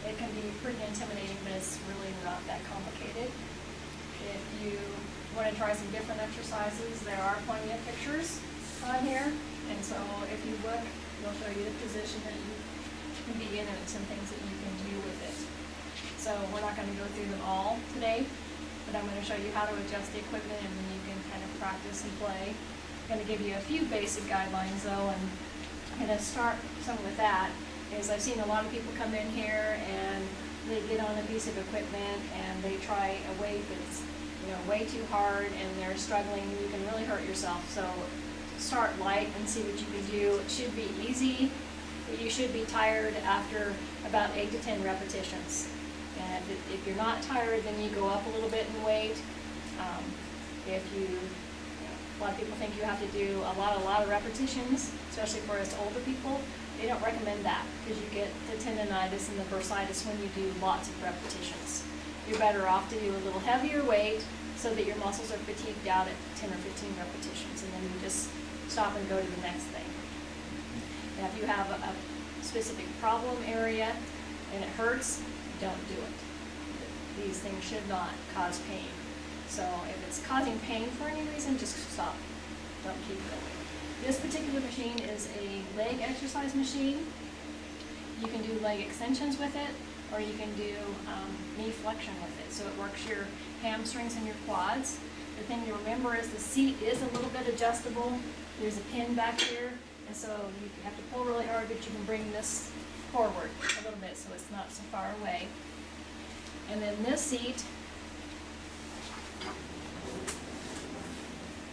It can be pretty intimidating, but it's really not that complicated. If you want to try some different exercises, there are plenty of pictures on here, and so if you look, it'll show you the position that you can be in and some things that you can do with it. So we're not going to go through them all today, but I'm going to show you how to adjust the equipment, and then you can kind of practice and play. I'm going to give you a few basic guidelines though, and I'm going to start some with that. Is I've seen a lot of people come in here and they get on a piece of equipment and they try a weight that's way too hard and they're struggling, and you can really hurt yourself. So start light and see what you can do. It should be easy, but you should be tired after about 8 to 10 repetitions. And if you're not tired, then you go up a little bit in weight. A lot of people think you have to do a lot of repetitions, especially for us older people. They don't recommend that because you get the tendonitis and the bursitis when you do lots of repetitions. You're better off to do a little heavier weight so that your muscles are fatigued out at 10 or 15 repetitions, and then you just stop and go to the next thing. Now, if you have a specific problem area and it hurts, don't do it. These things should not cause pain. So if it's causing pain for any reason, just stop. Don't keep going. This particular machine is a leg exercise machine. You can do leg extensions with it, or you can do knee flexion with it. So it works your hamstrings and your quads. The thing to remember is the seat is a little bit adjustable. There's a pin back here, and so you have to pull really hard, but you can bring this forward a little bit so it's not so far away. And then this seat,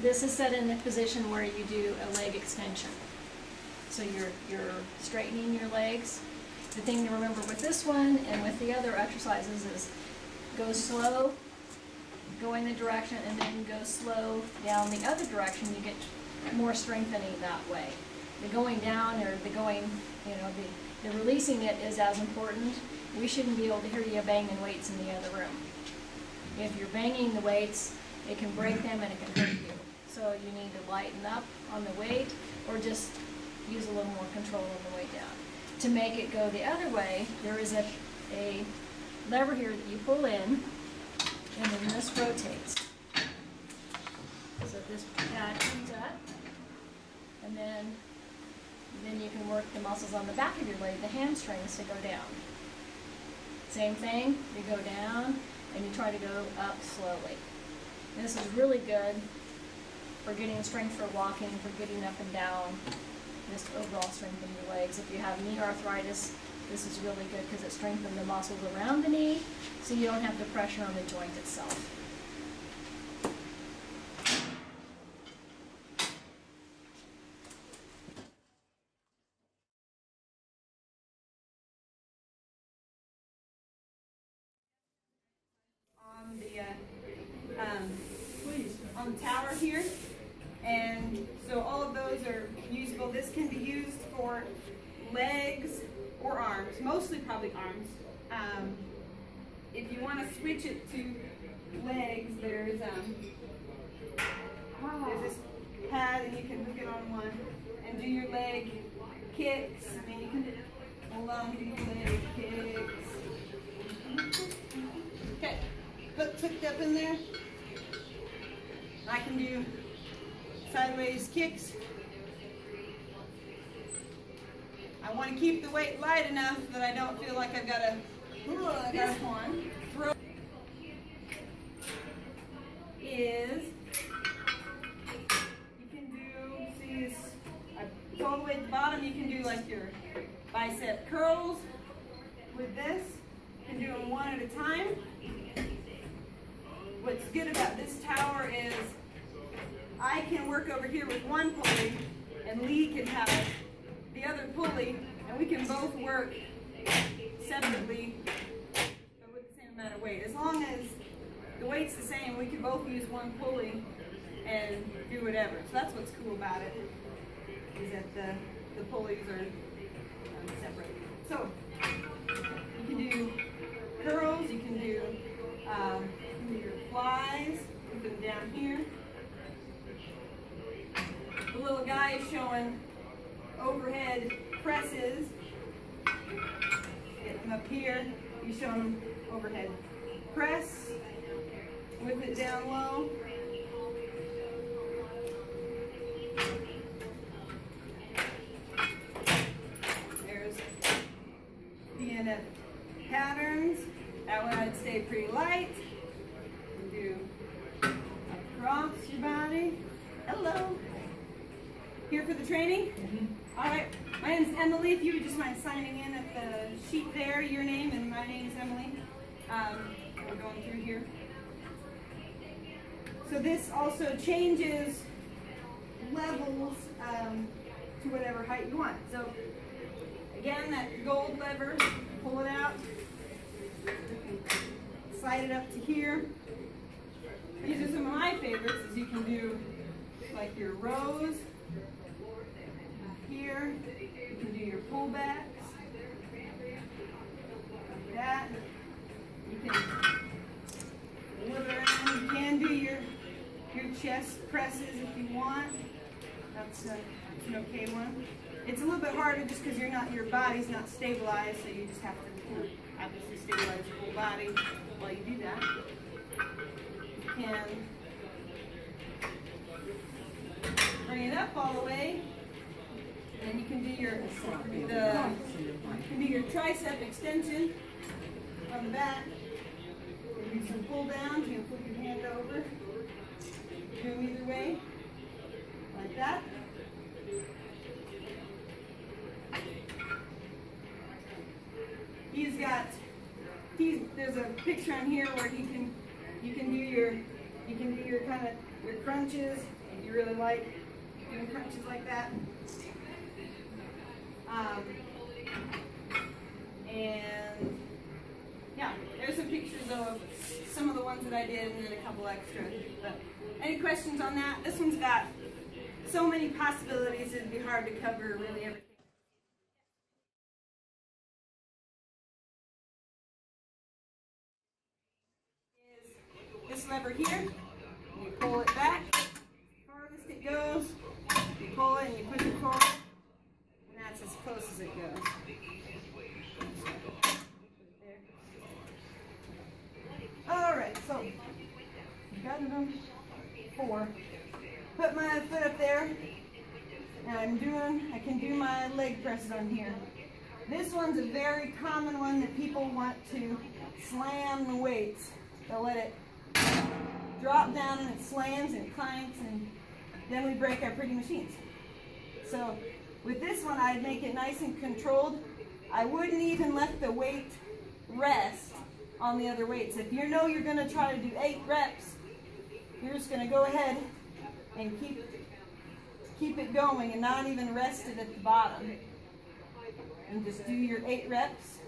this is set in the position where you do a leg extension. So you're straightening your legs. The thing to remember with this one and with the other exercises is go slow, go in the direction, and then go slow down the other direction. You get more strengthening that way. The going down or the going, the releasing it is as important. We shouldn't be able to hear you banging weights in the other room. If you're banging the weights, it can break them and it can hurt you. So you need to lighten up on the weight or just use a little more control on the way down. To make it go the other way, there is a lever here that you pull in, and then this rotates. So this pad comes up, and then you can work the muscles on the back of your leg, the hamstrings, to go down. Same thing, you go down, and you try to go up slowly. And this is really good for getting strength for walking, for getting up and down, just overall strengthen your legs. If you have knee arthritis, this is really good because it strengthens the muscles around the knee, so you don't have the pressure on the joint itself. On the tower here, and so all of those are usable. This can be used for legs or arms, mostly probably arms. If you want to switch it to legs, there's this pad, and you can hook it on one and do your leg kicks. I mean, you can hold on, do your leg kicks. Okay, foot hooked up in there. I can do sideways kicks. I want to keep the weight light enough that I don't feel like I've got to. This one throw is you can do. See this? I pull all the way at the bottom. You can do like your bicep curls with this. You can do them one at a time. What's good about this tower is I can work over here with one pulley and Lee can have the other pulley, and we can both work separately but with the same amount of weight. As long as the weight's the same, we can both use one pulley and do whatever. So that's what's cool about it, is that the pulleys are separated. So you can do curls, you can do your flies, put them down here. The little guy is showing overhead presses. Get them up here. You show them overhead press with it down low. There's DNF patterns. That one I'd stay pretty light. You do across your body. Hello. Here for the training? Mm-hmm. All right. My name's Emily. If you would just mind signing in at the sheet there, your name, and my name's Emily. We're going through here. So this also changes levels to whatever height you want. So again, that gold lever, pull it out, slide it up to here. These are some of my favorites, as you can do like your rows here. You can do your pullbacks like that. You can move it around. You can do your chest presses if you want. That's an okay one. It's a little bit harder just because your body's not stabilized, so you just have to obviously stabilize your whole body while you do that. You can bring it up all the way, and you can do your tricep extension on the back. You do some pull downs. You can flip your hand over. Do them either way, like that. There's a picture on here where you can do your kind of your crunches if you really like doing crunches like that. And yeah, there's some pictures of some of the ones that I did and then a couple extra. But any questions on that? This one's got so many possibilities, it'd be hard to cover really everything. This lever here, you pull it back, farthest it goes, you pull it and you push it forward, and that's as close as it goes. Alright, so, got them 4. Put my foot up there, and I can do my leg presses on here. This one's a very common one that people want to slam the weights. They'll let it drop down and it slams and it clanks, and then we break our pretty machines. So with this one, I'd make it nice and controlled. I wouldn't even let the weight rest on the other weights. If you know you're going to try to do 8 reps, you're just going to go ahead and keep it going and not even rest it at the bottom. And just do your 8 reps.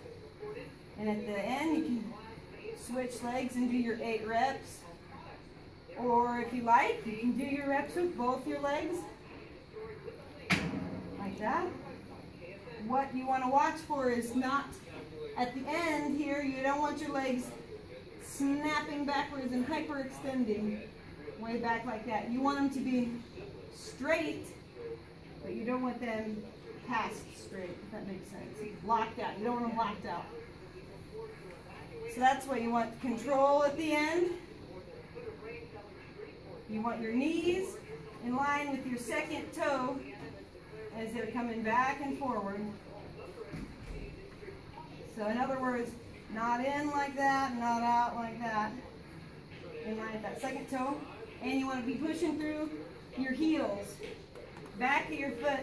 And at the end, you can switch legs and do your 8 reps. Or if you like, you can do your reps with both your legs. Like that. What you want to watch for is not at the end here, you don't want your legs snapping backwards and hyperextending way back like that. You want them to be straight, but you don't want them past straight, if that makes sense. Locked out. You don't want them locked out. So that's what you want. Control at the end. You want your knees in line with your second toe as they're coming back and forward. So in other words, not in like that, not out like that. In line with that second toe. And you want to be pushing through your heels, back of your foot,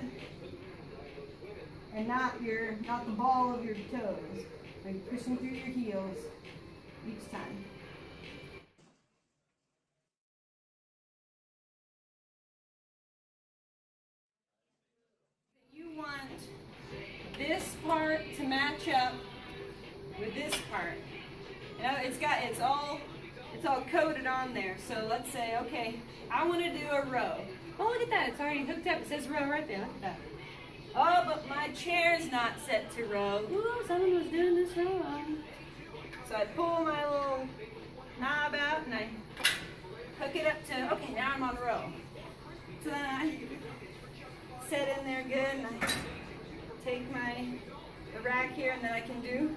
and not the ball of your toes. So you're pushing through your heels each time. You want this part to match up with this part. You know, it's all coded on there. So let's say, okay, I want to do a row. Oh, look at that. It's already hooked up. It says row right there. Look at that. Oh, but my chair's not set to row. Ooh, someone was doing this wrong. So I pull my little knob out and I hook it up to, okay, now I'm on row. So then I set in there good and I take the rack here and then I can do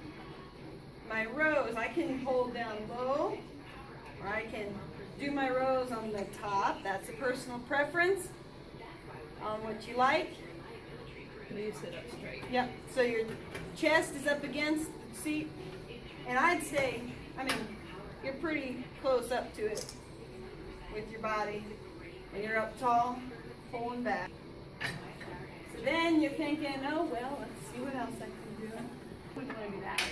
my rows. I can hold down low or I can do my rows on the top. That's a personal preference on what you like. You sit up straight. Yep, so your chest is up against the seat. And I'd say, I mean, you're pretty close up to it with your body. And you're up tall, pulling back. So then you're thinking, oh, well, let's see what else I can do. We want to do that.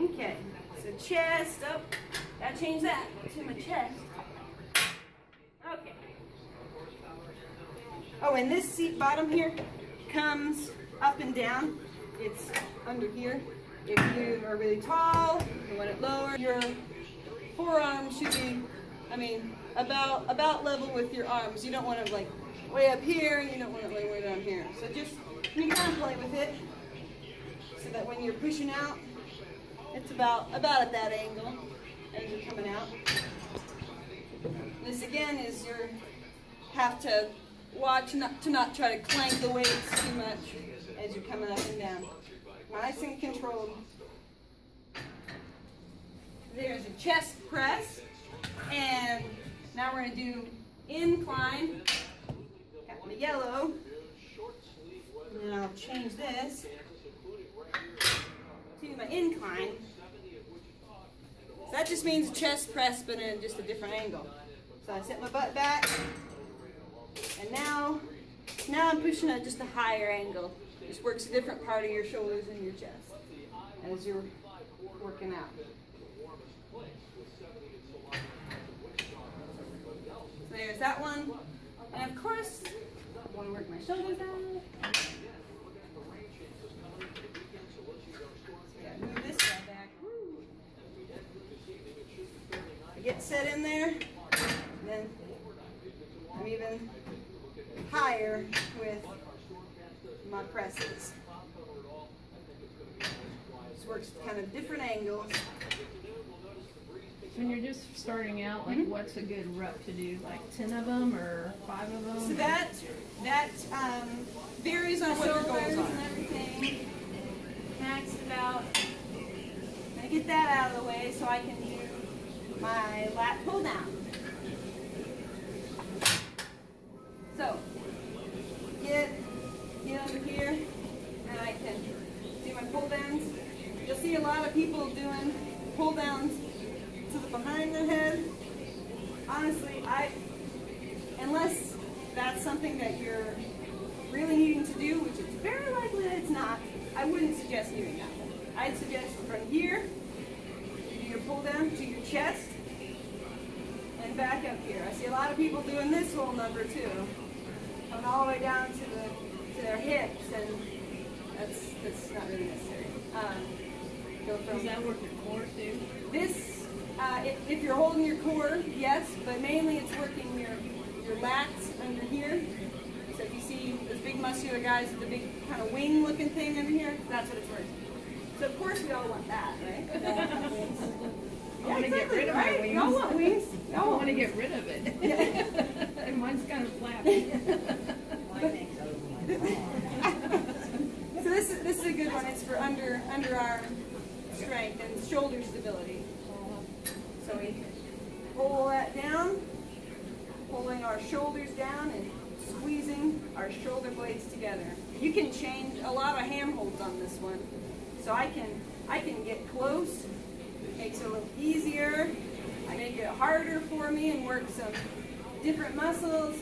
Okay, so chest, oh, gotta change that to my chest. Okay. Oh, and this seat bottom here comes up and down. It's under here. If you are really tall, you want it lower. Your forearm should be, I mean, about level with your arms. You don't want it like way up here, and you don't want it like way down here. So just, you kind of play with it, so that when you're pushing out, it's about at that angle as you're coming out. This again is you have to watch to not try to clank the weights too much as you're coming up and down. Nice and controlled. There's a chest press. And now we're going to do incline. Got the yellow. And then I'll change this to my incline. So that just means chest press, but in just a different angle. So I set my butt back. And now I'm pushing at just a higher angle. This works a different part of your shoulders and your chest as you're working out. So there's that one. And of course, I want to work my shoulders out. So I gotta move this guy back. Woo. I get set in there, and then I'm even higher with my presses. This works kind of different angles. When you're just starting out, like what's a good rep to do? Like 10 of them or 5 of them? So that varies on what your goals are. And everything. Max it out. I'm gonna get that out of the way so I can do my lat pull down. So get over here, and I can do my pull downs. You'll see a lot of people doing pull downs to the behind their head. Honestly, unless that's something that you're really needing to do, which is very likely that it's not, I wouldn't suggest doing that. I'd suggest from here, you do your pull down to your chest, and back up here. I see a lot of people doing this whole number too, coming all the way down to their hips, and that's not really necessary. Does that work your core too? This, if you're holding your core, yes, but mainly it's working your lats under here. So if you see those big muscular guys with the big kind of wing looking thing under here, that's what it's working. So of course we all want that, right? I want to get rid of my wings. Y'all want wings. I want to get rid of it. Yeah. And mine's kind of flappy. So this is a good one. It's for underarm strength and shoulder stability. So we pull that down, pulling our shoulders down and squeezing our shoulder blades together. You can change a lot of hand holds on this one. So I can get close. It makes it a little easier. I make it harder for me and work some different muscles.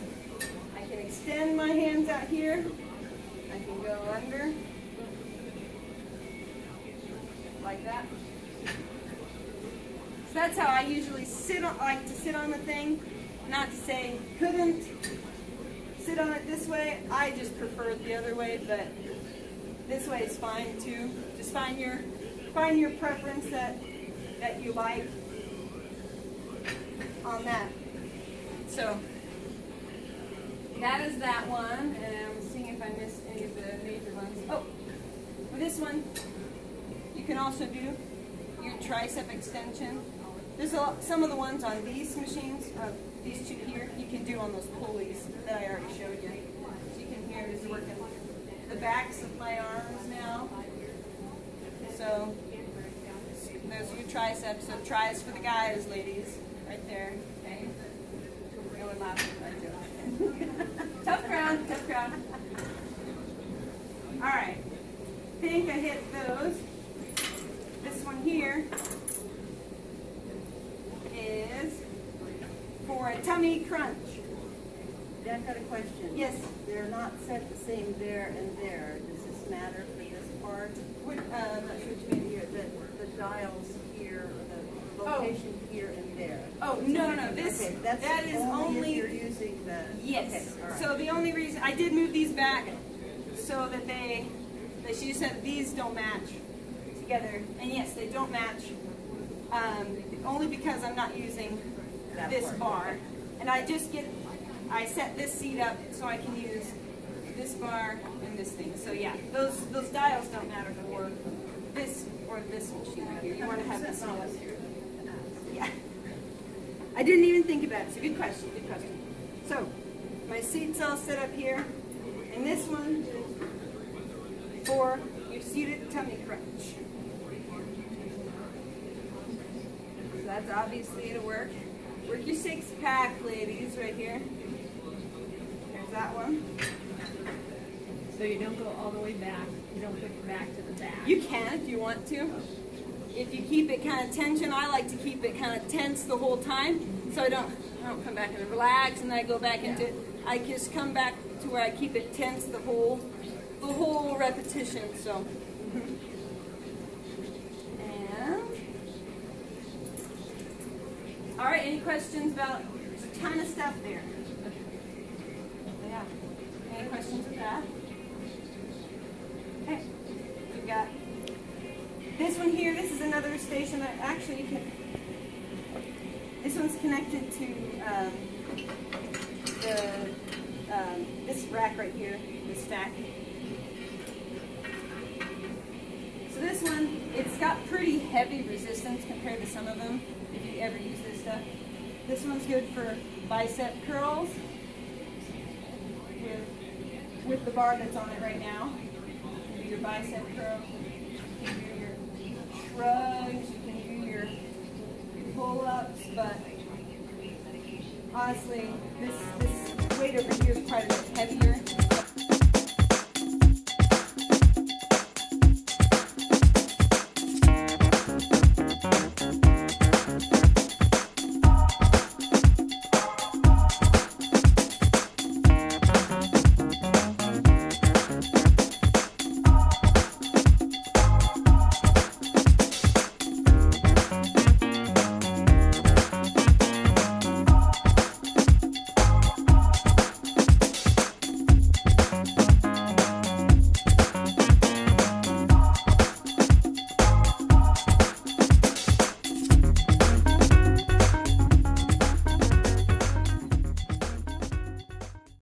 I can extend my hands out here. I can go under like that. So that's how I usually like to sit on the thing. Not to say couldn't sit on it this way. I just prefer it the other way, but this way is fine too. Just find your preference that you like on that. So that is that one, and I'm seeing if I missed any of the major ones. Oh, with this one, you can also do your tricep extension. There's some of the ones on these machines, these two here, you can do on those pulleys that I already showed you. So you can hear it's working the backs of my arms now. So those are your triceps. So tries for the guys, ladies, right there. Okay. Going loud. Tough crowd, tough crowd. All right. I think I hit those. This one here is for a tummy crunch. I've got a question. Yes. They're not set the same there and there. Does this matter for this part? I'm not sure what you mean. Here, the dials here, the location here and there. Oh, no, no, this, okay, that is only, if you're using the... yes. Okay, all right. So the only reason, I did move these back so that she said these don't match together. And yes, they don't match, only because I'm not using this bar. And I set this seat up so I can use this bar and this thing. So yeah, those dials don't matter for this or this machine right here. You want to have this seat up. Yeah. I didn't even think about it. It's a good question, good question. So, my seat's all set up here. And this one for your seated tummy crunch. So that's obviously to work. Work your six pack, ladies, right here. There's that one. So you don't go all the way back. You don't put your back to the back. You can if you want to. If you keep it kind of tension, I like to keep it kind of tense the whole time, so I don't come back and relax and then I go back into it. I just come back to where I keep it tense the whole repetition. So, and all right. Any questions about a ton of stuff there? Yeah. Any questions with that? Okay. We've got this one here. This is another station that actually you can. This one's connected to this rack right here, this stack. So this one, it's got pretty heavy resistance compared to some of them. If you ever use this stuff, this one's good for bicep curls with the bar that's on it right now. You can do your bicep curl. You can do your shrugs. You can do your pull-ups, but honestly, this weight over here is quite a bit heavier.